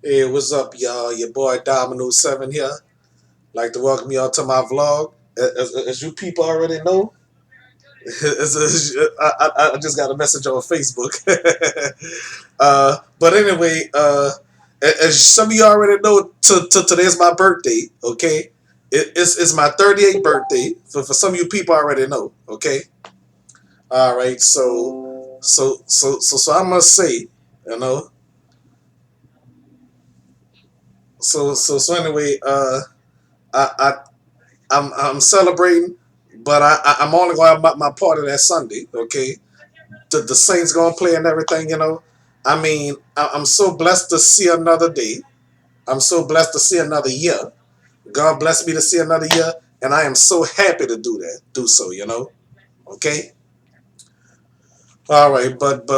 Hey, what's up, y'all? Your boy Dominoes 7 here. Like to welcome y'all to my vlog. As you people already know, I just got a message on Facebook. But anyway, as some of you already know, today's my birthday, okay? It's my 38th birthday. For some of you people already know, okay? All right, so I must say, you know, so anyway, I, I I'm celebrating, but I'm only going to have my party that Sunday. Okay, the Saints gonna play and everything. I mean, I'm so blessed to see another day. I'm so blessed to see another year. God bless me to see another year, and I am so happy to do so. Okay. All right, but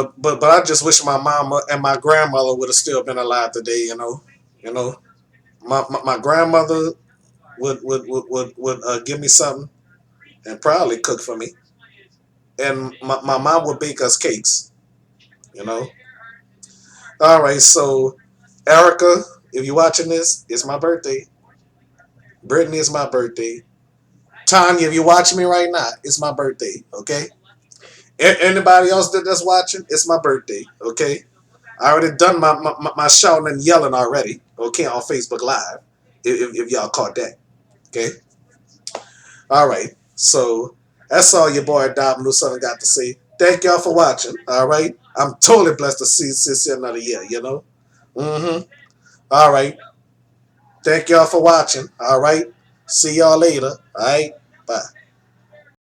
I just wish my mama and my grandmother would have still been alive today. You know, my grandmother would give me something and probably cook for me. And my mom would bake us cakes, you know. All right, so Erica, if you're watching this, it's my birthday. Brittany, it's my birthday. Tanya, if you're watching me right now, it's my birthday. Okay. Anybody else that's watching, it's my birthday. Okay. I already done my shouting and yelling already. Okay, on Facebook Live, if y'all caught that. Okay. All right. So that's all your boy Dom New Southern got to say. Thank y'all for watching. All right. I'm totally blessed to see another year. Mm-hmm. All right. Thank y'all for watching. All right. See y'all later. All right. Bye.